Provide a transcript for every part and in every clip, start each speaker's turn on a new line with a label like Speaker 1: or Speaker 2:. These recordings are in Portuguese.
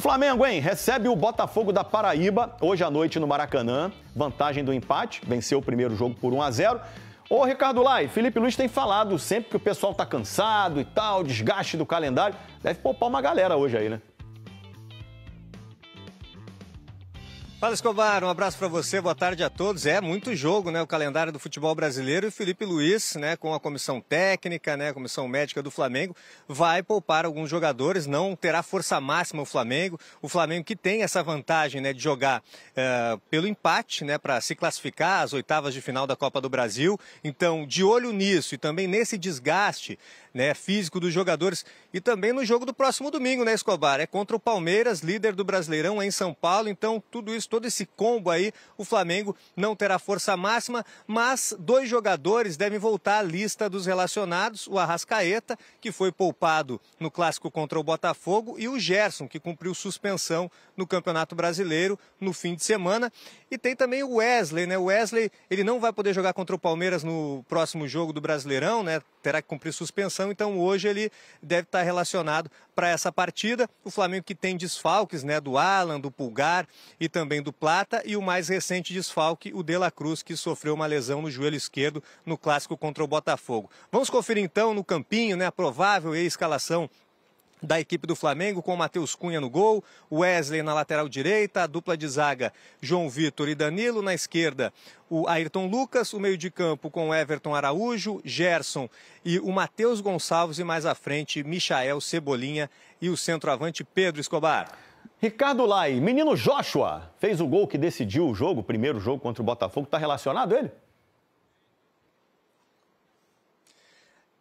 Speaker 1: Flamengo, hein? Recebe o Botafogo da Paraíba hoje à noite no Maracanã. Vantagem do empate, venceu o primeiro jogo por 1-0. Ô, Ricardo Lai, Felipe Luiz tem falado sempre que o pessoal tá cansado e tal, desgaste do calendário. Deve poupar uma galera hoje aí, né?
Speaker 2: Fala, Escobar, um abraço para você, boa tarde a todos. É muito jogo, né, o calendário do futebol brasileiro, e o Felipe Luiz, né, com a comissão técnica, né, a comissão médica do Flamengo, vai poupar alguns jogadores, não terá força máxima o Flamengo que tem essa vantagem, né, de jogar pelo empate, né, para se classificar às oitavas de final da Copa do Brasil. Então, de olho nisso e também nesse desgaste, né, físico dos jogadores, e também no jogo do próximo domingo, né, Escobar? É contra o Palmeiras, líder do Brasileirão, em São Paulo. Então, tudo isso, todo esse combo aí, o Flamengo não terá força máxima, mas dois jogadores devem voltar à lista dos relacionados: o Arrascaeta, que foi poupado no clássico contra o Botafogo, e o Gerson, que cumpriu suspensão no Campeonato Brasileiro no fim de semana. E tem também o Wesley, né? O Wesley, ele não vai poder jogar contra o Palmeiras no próximo jogo do Brasileirão, né? Terá que cumprir suspensão, então hoje ele deve estar relacionado para essa partida. O Flamengo que tem desfalques, né, do Alan, do Pulgar e também do Plata, e o mais recente desfalque, o De La Cruz, que sofreu uma lesão no joelho esquerdo no clássico contra o Botafogo. Vamos conferir então no campinho, né, a provável escalação da equipe do Flamengo, com o Matheus Cunha no gol, Wesley na lateral direita, a dupla de zaga João Vitor e Danilo, na esquerda o Ayrton Lucas, o meio de campo com Everton Araújo, Gerson e o Matheus Gonçalves, e mais à frente Michael Cebolinha e o centroavante Pedro Escobar.
Speaker 1: Ricardo Lai, menino Joshua, fez o gol que decidiu o jogo, o primeiro jogo contra o Botafogo. Tá relacionado ele?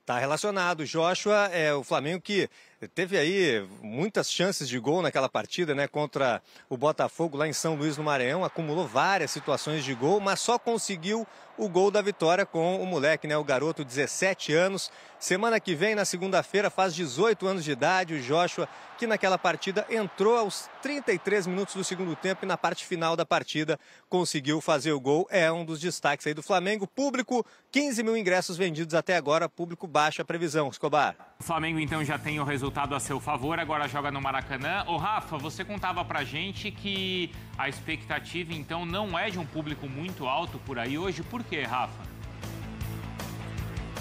Speaker 2: Tá relacionado. Joshua é o Flamengo que teve aí muitas chances de gol naquela partida, né, contra o Botafogo lá em São Luís do Maranhão, acumulou várias situações de gol, mas só conseguiu o gol da vitória com o moleque, né, o garoto, 17 anos. Semana que vem, na segunda-feira, faz 18 anos de idade, o Joshua, que naquela partida entrou aos 33 minutos do segundo tempo e na parte final da partida conseguiu fazer o gol. É um dos destaques aí do Flamengo. Público, 15 mil ingressos vendidos até agora, público baixa a previsão, Escobar.
Speaker 3: O Flamengo então já tem o resultado a seu favor, agora joga no Maracanã. Ô Rafa, você contava pra gente que a expectativa então não é de um público muito alto por aí hoje. Por quê, Rafa?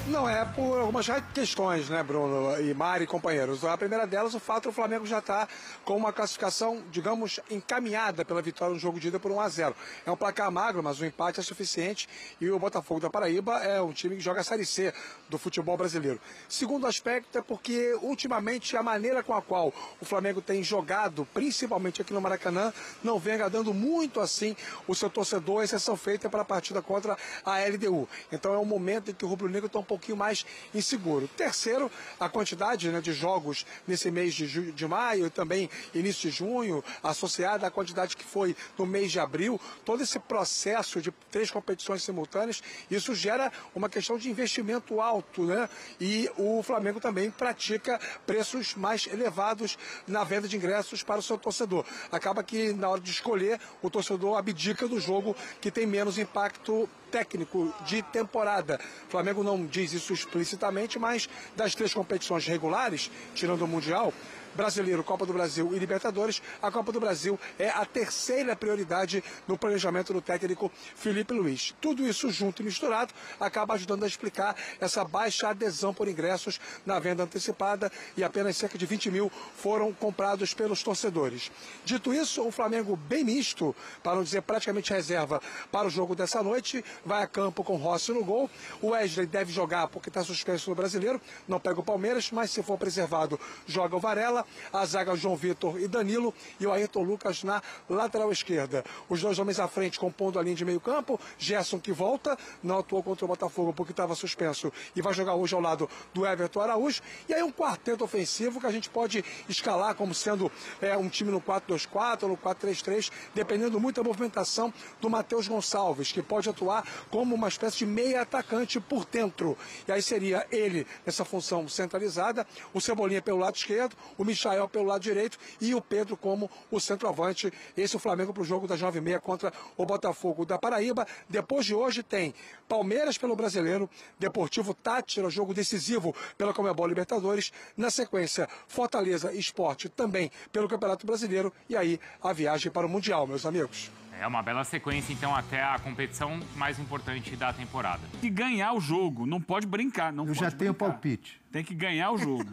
Speaker 4: Não, é por algumas questões, né, Bruno e Mari e companheiros. A primeira delas, o fato do Flamengo já está com uma classificação, digamos, encaminhada pela vitória no jogo de ida por 1-0. É um placar magro, mas o empate é suficiente, e o Botafogo da Paraíba é um time que joga a Série C do futebol brasileiro. Segundo aspecto é porque, ultimamente, a maneira com a qual o Flamengo tem jogado, principalmente aqui no Maracanã, não vem agradando muito assim o seu torcedor, exceção feita para a partida contra a LDU. Então é um momento em que o rubro-negro está um pouquinho mais inseguro. Terceiro, a quantidade, né, de jogos nesse mês de maio e também início de junho, associada à quantidade que foi no mês de abril, todo esse processo de 3 competições simultâneas, isso gera uma questão de investimento alto, né? E o Flamengo também pratica preços mais elevados na venda de ingressos para o seu torcedor. Acaba que, na hora de escolher, o torcedor abdica do jogo que tem menos impacto técnico de temporada. O Flamengo não diz isso explicitamente, mas das 3 competições regulares, tirando o Mundial, Brasileiro, Copa do Brasil e Libertadores, a Copa do Brasil é a terceira prioridade no planejamento do técnico Felipe Luiz. Tudo isso junto e misturado acaba ajudando a explicar essa baixa adesão por ingressos na venda antecipada, e apenas cerca de 20 mil foram comprados pelos torcedores. Dito isso, o Flamengo bem misto, para não dizer praticamente reserva para o jogo dessa noite, vai a campo com Rossi no gol. O Wesley deve jogar porque está suspenso no Brasileiro, não pega o Palmeiras, mas se for preservado, joga o Varela. A zaga João Vitor e Danilo, e o Ayrton Lucas na lateral esquerda. Os dois homens à frente compondo a linha de meio campo. Gerson, que volta, não atuou contra o Botafogo porque estava suspenso e vai jogar hoje ao lado do Everton Araújo. E aí um quarteto ofensivo que a gente pode escalar como sendo um time no 4-2-4 ou no 4-3-3, dependendo muito da movimentação do Matheus Gonçalves, que pode atuar como uma espécie de meia atacante por dentro. E aí seria ele nessa função centralizada, o Cebolinha pelo lado esquerdo, o Michael pelo lado direito e o Pedro como o centroavante. Esse é o Flamengo para o jogo das 9h30 contra o Botafogo da Paraíba. Depois de hoje tem Palmeiras pelo Brasileiro, Deportivo Táchira, jogo decisivo pela Conmebol Libertadores. Na sequência, Fortaleza Sport também pelo Campeonato Brasileiro e aí a viagem para o Mundial, meus amigos.
Speaker 3: É uma bela sequência, então, até a competição mais importante da temporada.
Speaker 5: Tem que ganhar o jogo, não pode brincar. Não
Speaker 6: Eu
Speaker 5: pode
Speaker 6: já tenho
Speaker 5: brincar.
Speaker 6: palpite.
Speaker 5: Tem que ganhar o jogo.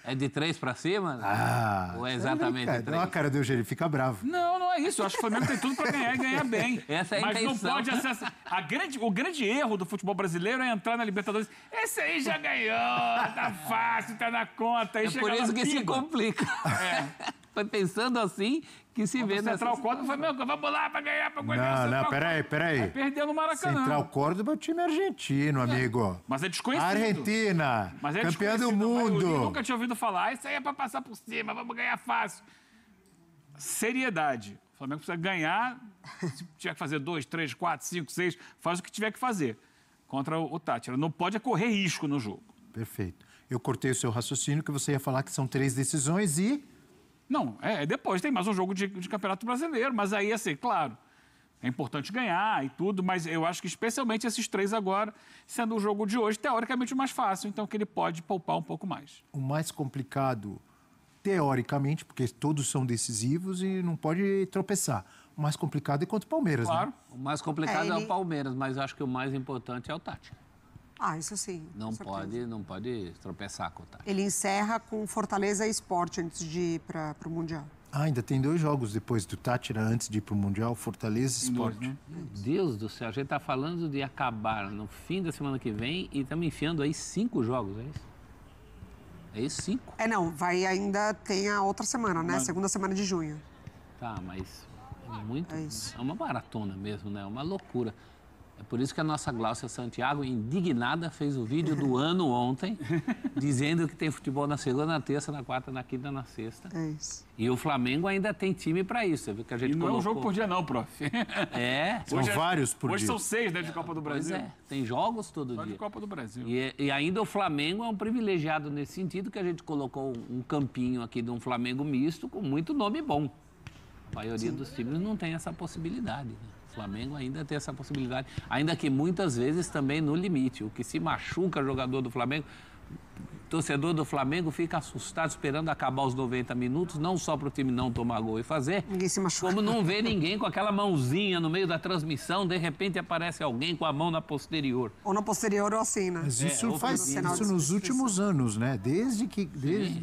Speaker 7: É de 3 para cima? Ou é exatamente de 3?
Speaker 6: Não, a cara do Eugênio fica bravo.
Speaker 5: Não é isso. Eu acho que o Flamengo tem tudo para ganhar e ganhar bem.
Speaker 7: Essa é a
Speaker 5: Mas
Speaker 7: intenção.
Speaker 5: não pode acessar. O grande erro do futebol brasileiro é entrar na Libertadores. Esse aí já ganhou, tá fácil, tá na conta. Aí
Speaker 7: É
Speaker 5: chega
Speaker 7: por
Speaker 5: lá,
Speaker 7: isso que se
Speaker 5: pimba.
Speaker 7: complica. Foi pensando assim que se vê
Speaker 5: O Central Córdoba foi, vamos lá pra ganhar, pra ganhar.
Speaker 6: Não, peraí.
Speaker 5: Aí perdeu no Maracanã.
Speaker 6: Central Córdoba é o time argentino, amigo.
Speaker 5: Mas é desconhecido.
Speaker 6: Argentina,
Speaker 5: Mas é
Speaker 6: campeã do
Speaker 5: desconhecido, a maioria
Speaker 6: mundo.
Speaker 5: nunca tinha ouvido falar. Isso aí é pra passar por cima, vamos ganhar fácil. Seriedade. O Flamengo precisa ganhar. Se tiver que fazer 2, 3, 4, 5, 6, faz o que tiver que fazer contra o Táchira. Não pode correr risco no jogo.
Speaker 6: Perfeito. Eu cortei o seu raciocínio que você ia falar que são 3 decisões e...
Speaker 5: Não, depois tem mais um jogo de Campeonato Brasileiro, mas aí, assim, claro, é importante ganhar e tudo, mas eu acho que especialmente esses 3 agora, sendo o jogo de hoje, teoricamente o mais fácil, então que ele pode poupar um pouco mais.
Speaker 6: O mais complicado, teoricamente, porque todos são decisivos e não pode tropeçar. O mais complicado é contra o Palmeiras,
Speaker 5: Claro.
Speaker 6: né?
Speaker 7: O mais complicado é o Palmeiras, mas eu acho que o mais importante é o Táchira.
Speaker 8: Isso sim.
Speaker 7: Não
Speaker 8: com certeza.
Speaker 7: pode tropeçar com o Táchira.
Speaker 8: Ele encerra com Fortaleza e Sport antes de ir para o Mundial.
Speaker 6: Ainda tem 2 jogos depois do Táchira, antes de ir para o Mundial, Fortaleza e Sport.
Speaker 5: Né?
Speaker 7: Deus do céu, a gente está falando de acabar no fim da semana que vem e estamos enfiando aí 5 jogos, é isso? É isso, 5?
Speaker 8: Não, ainda tem a outra semana, né? Segunda semana de junho.
Speaker 7: Tá, mas é muito...
Speaker 8: É isso.
Speaker 7: É uma maratona mesmo, né? É uma loucura. É por isso que a nossa Gláucia Santiago, indignada, fez o vídeo do ano ontem, dizendo que tem futebol na segunda, na terça, na quarta, na quinta, na sexta.
Speaker 8: É isso.
Speaker 7: E o Flamengo ainda tem time para isso. Você viu que a gente
Speaker 5: E não
Speaker 7: colocou...
Speaker 5: é um jogo por dia não, prof.
Speaker 6: São vários por
Speaker 5: hoje
Speaker 6: dia.
Speaker 5: são 6, né, de Copa do
Speaker 7: Pois
Speaker 5: Brasil.
Speaker 7: é, tem jogos todo
Speaker 5: Só de
Speaker 7: dia.
Speaker 5: Copa do Brasil.
Speaker 7: E ainda o Flamengo é um privilegiado nesse sentido, que a gente colocou um campinho aqui de um Flamengo misto com muito nome bom. A maioria dos times não tem essa possibilidade, né? O Flamengo ainda tem essa possibilidade, ainda que muitas vezes também no limite. O que se machuca jogador do Flamengo, torcedor do Flamengo fica assustado esperando acabar os 90 minutos, não só para o time não tomar gol e fazer,
Speaker 8: Ninguém se machuca.
Speaker 7: como não vê ninguém com aquela mãozinha no meio da transmissão, de repente aparece alguém com a mão na posterior.
Speaker 8: Ou na posterior ou assim, né?
Speaker 6: Mas isso
Speaker 7: ou
Speaker 6: faz
Speaker 8: sinal de
Speaker 6: isso nos
Speaker 8: substituição.
Speaker 6: últimos anos, né? Desde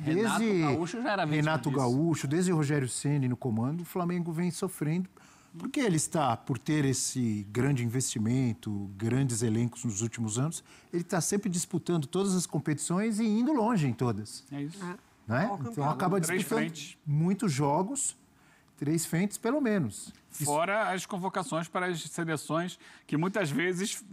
Speaker 7: Renato Gaúcho já era vítima
Speaker 6: Renato
Speaker 7: disso.
Speaker 6: Gaúcho, desde o Rogério Ceni no comando, o Flamengo vem sofrendo. Porque ele está, por ter esse grande investimento, grandes elencos nos últimos anos, ele está sempre disputando todas as competições e indo longe em todas.
Speaker 5: É isso.
Speaker 6: Né?
Speaker 8: Ó,
Speaker 6: Então acaba
Speaker 5: 3
Speaker 6: disputando
Speaker 5: frentes.
Speaker 6: muitos jogos, 3 frentes pelo menos.
Speaker 5: Fora as convocações para as seleções, que muitas vezes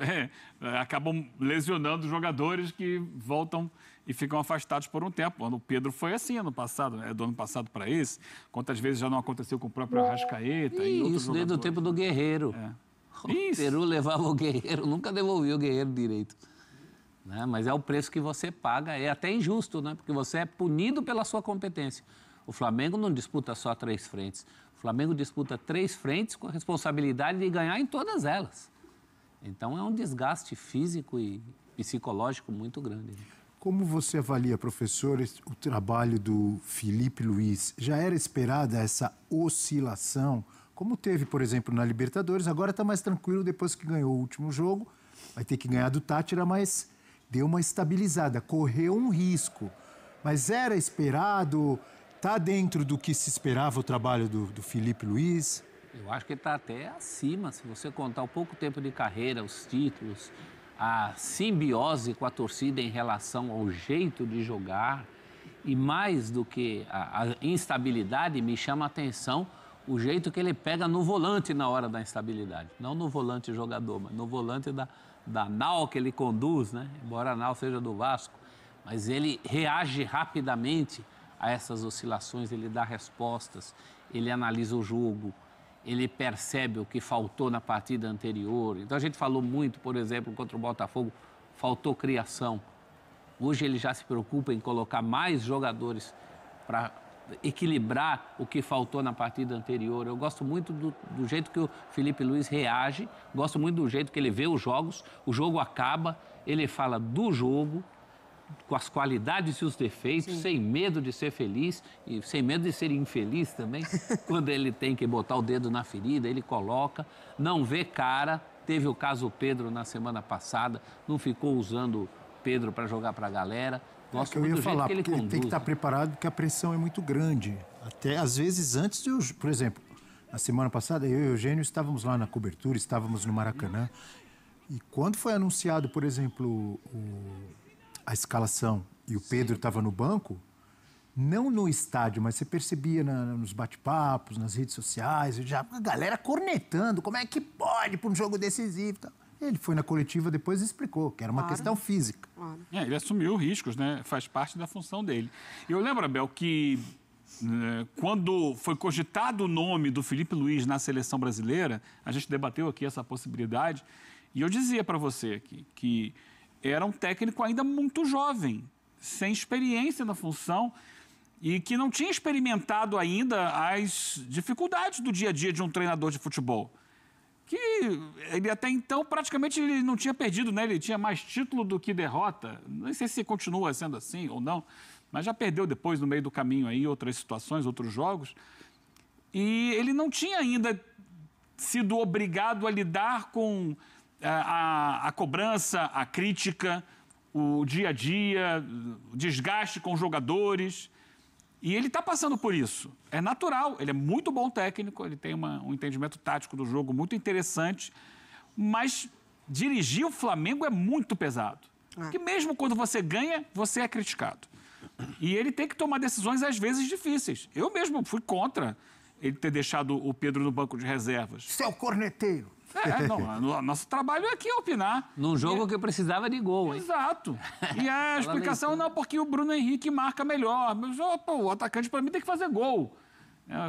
Speaker 5: acabam lesionando jogadores que voltam e ficam afastados por um tempo. O Pedro foi assim ano passado, né? Do ano passado para esse. Quantas vezes já não aconteceu com o próprio Arrascaeta e outros
Speaker 7: Isso, desde o
Speaker 5: jogadores.
Speaker 7: tempo do Guerreiro. O
Speaker 5: Isso.
Speaker 7: Peru levava o Guerreiro, nunca devolvia o Guerreiro direito. Né? Mas é o preço que você paga, é até injusto, né? Porque você é punido pela sua competência. O Flamengo não disputa só 3 frentes. O Flamengo disputa 3 frentes com a responsabilidade de ganhar em todas elas. Então é um desgaste físico e psicológico muito grande.
Speaker 6: Como você avalia, professor, o trabalho do Filipe Luís? Já era esperada essa oscilação? Como teve, por exemplo, na Libertadores, agora está mais tranquilo depois que ganhou o último jogo. Vai ter que ganhar do Táchira, mas deu uma estabilizada, correu um risco. Mas era esperado, está dentro do que se esperava o trabalho do Filipe Luís?
Speaker 7: Eu acho que ele está até acima, se você contar o pouco tempo de carreira, os títulos, a simbiose com a torcida em relação ao jeito de jogar e mais do que a instabilidade, me chama a atenção o jeito que ele pega no volante na hora da instabilidade. Não no volante jogador, mas no volante da nau que ele conduz, né? Embora a nau seja do Vasco, mas ele reage rapidamente a essas oscilações, ele dá respostas, ele analisa o jogo, ele percebe o que faltou na partida anterior. Então a gente falou muito, por exemplo, contra o Botafogo, faltou criação. Hoje ele já se preocupa em colocar mais jogadores para equilibrar o que faltou na partida anterior. Eu gosto muito do jeito que o Filipe Luís reage, gosto muito do jeito que ele vê os jogos, o jogo acaba, ele fala do jogo, com as qualidades e os defeitos, sem medo de ser feliz e sem medo de ser infeliz também. Quando ele tem que botar o dedo na ferida, ele coloca, não vê cara. Teve o caso Pedro na semana passada, não ficou usando Pedro para jogar para a galera. Gosto muito do jeito que ele conduz.
Speaker 6: Ele tem que estar preparado porque a pressão é muito grande. Até às vezes antes de... Por exemplo, na semana passada, eu e o Eugênio estávamos lá na cobertura, estávamos no Maracanã. E quando foi anunciado, por exemplo, a escalação e o Pedro estava no banco, não no estádio, mas você percebia nos bate-papos, nas redes sociais, a galera cornetando, como é que pode para um jogo decisivo. Ele foi na coletiva depois e explicou que era uma questão física.
Speaker 5: Ele assumiu riscos, né? Faz parte da função dele. Eu lembro, Abel, que quando foi cogitado o nome do Filipe Luís na seleção brasileira, a gente debateu aqui essa possibilidade, e eu dizia para você que era um técnico ainda muito jovem, sem experiência na função e que não tinha experimentado ainda as dificuldades do dia a dia de um treinador de futebol. Que ele até então praticamente ele não tinha perdido, né? Ele tinha mais título do que derrota. Não sei se continua sendo assim ou não, mas já perdeu depois, no meio do caminho, aí, outras situações, outros jogos. E ele não tinha ainda sido obrigado a lidar com a cobrança, a crítica, o dia a dia, o desgaste com os jogadores. E ele está passando por isso. É natural, ele é muito bom técnico, ele tem um entendimento tático do jogo muito interessante, mas dirigir o Flamengo é muito pesado. Porque mesmo quando você ganha, você é criticado. E ele tem que tomar decisões, às vezes, difíceis. Eu mesmo fui contra ele ter deixado o Pedro no banco de reservas.
Speaker 6: Seu corneteiro!
Speaker 5: Nosso trabalho é aqui opinar.
Speaker 7: Num jogo que precisava de gol, hein?
Speaker 5: Exato. E a explicação não, porque o Bruno Henrique marca melhor. Mas o atacante, para mim, tem que fazer gol.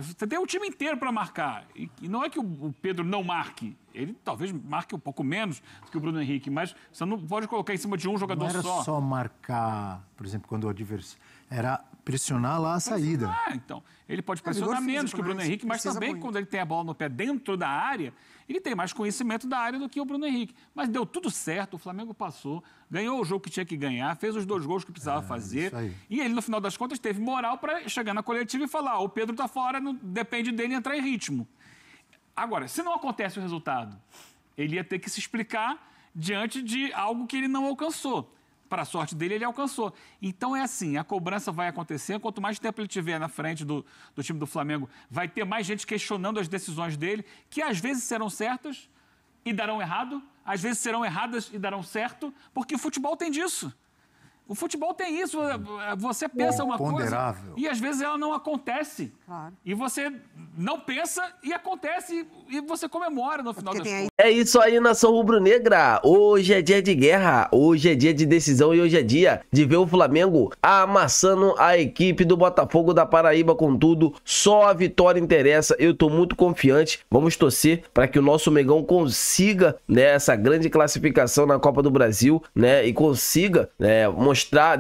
Speaker 5: Você tem o time inteiro para marcar. E não é que o Pedro não marque. Ele talvez marque um pouco menos do que o Bruno Henrique, mas você não pode colocar em cima de um jogador só.
Speaker 6: Não era só marcar, por exemplo, quando o adversário... Era pressionar lá a saída.
Speaker 5: Então, ele pode pressionar menos que o Bruno Henrique, mas também quando ele tem a bola no pé dentro da área, ele tem mais conhecimento da área do que o Bruno Henrique. Mas deu tudo certo, o Flamengo passou, ganhou o jogo que tinha que ganhar, fez os 2 gols que precisava fazer. E ele, no final das contas, teve moral para chegar na coletiva e falar: o Pedro está fora, não depende dele entrar em ritmo. Agora, se não acontece o resultado, ele ia ter que se explicar diante de algo que ele não alcançou. Para a sorte dele, ele alcançou. Então, é assim, a cobrança vai acontecer. Quanto mais tempo ele estiver na frente do time do Flamengo, vai ter mais gente questionando as decisões dele, que às vezes serão certas e darão errado, às vezes serão erradas e darão certo, porque o futebol tem disso. O futebol tem isso, você pensa uma coisa e às vezes ela não acontece. Claro. E você não pensa e acontece e você comemora no final das contas.
Speaker 9: É isso aí, nação rubro-negra. Hoje é dia de guerra, hoje é dia de decisão e hoje é dia de ver o Flamengo amassando a equipe do Botafogo da Paraíba com tudo. Só a vitória interessa, eu tô muito confiante. Vamos torcer para que o nosso Mengão consiga, né, essa grande classificação na Copa do Brasil, né, e consiga, né,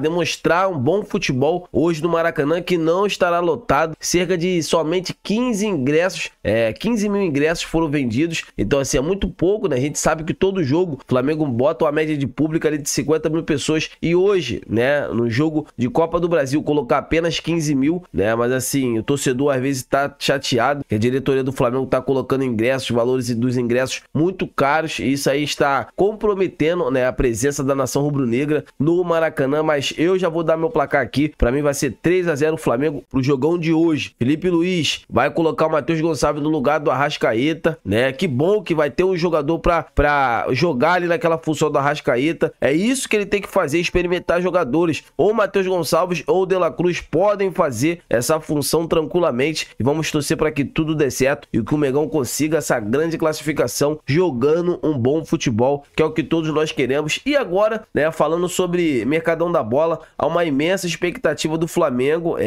Speaker 9: demonstrar um bom futebol hoje no Maracanã, que não estará lotado. Cerca de somente 15 ingressos, 15 mil ingressos foram vendidos. Então, assim, é muito pouco, né? A gente sabe que todo jogo o Flamengo bota uma média de público ali de 50 mil pessoas. E hoje, né, no jogo de Copa do Brasil, colocar apenas 15 mil, né? Mas, assim, o torcedor às vezes tá chateado que a diretoria do Flamengo tá colocando ingressos, valores dos ingressos muito caros. E isso aí está comprometendo, né, a presença da nação rubro-negra no Maracanã. Mas eu já vou dar meu placar aqui. Pra mim vai ser 3-0 o Flamengo pro jogão de hoje. Filipe Luís vai colocar o Matheus Gonçalves no lugar do Arrascaeta, né? Que bom que vai ter um jogador pra jogar ali naquela função do Arrascaeta. É isso que ele tem que fazer, experimentar jogadores. Ou o Matheus Gonçalves ou o De La Cruz podem fazer essa função tranquilamente. E vamos torcer para que tudo dê certo e que o Mengão consiga essa grande classificação jogando um bom futebol, que é o que todos nós queremos. E agora, né, falando sobre Mercadão da Bola, há uma imensa expectativa do Flamengo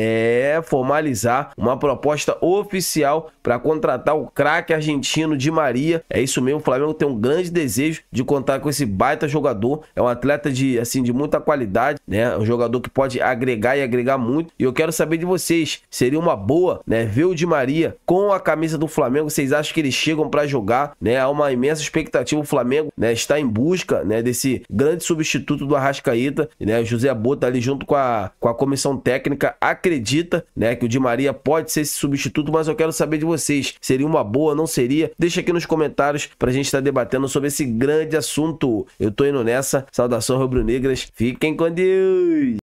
Speaker 9: formalizar uma proposta oficial para contratar o craque argentino argentino Di Maria. É isso mesmo, o Flamengo tem um grande desejo de contar com esse baita jogador. É um atleta de muita qualidade, né? Um jogador que pode agregar e agregar muito. E eu quero saber de vocês, seria uma boa, né, ver o Di Maria com a camisa do Flamengo? Vocês acham que eles chegam para jogar, né? Há uma imensa expectativa, o Flamengo, né, está em busca, né, desse grande substituto do Arrascaeta, né? O José Bota ali junto com a comissão técnica acredita, né, que o Di Maria pode ser esse substituto, mas eu quero saber de vocês, seria uma boa, não seria? Deixa aqui nos comentários pra gente estar debatendo sobre esse grande assunto. Eu tô indo nessa. Saudações rubro-negras, fiquem com Deus!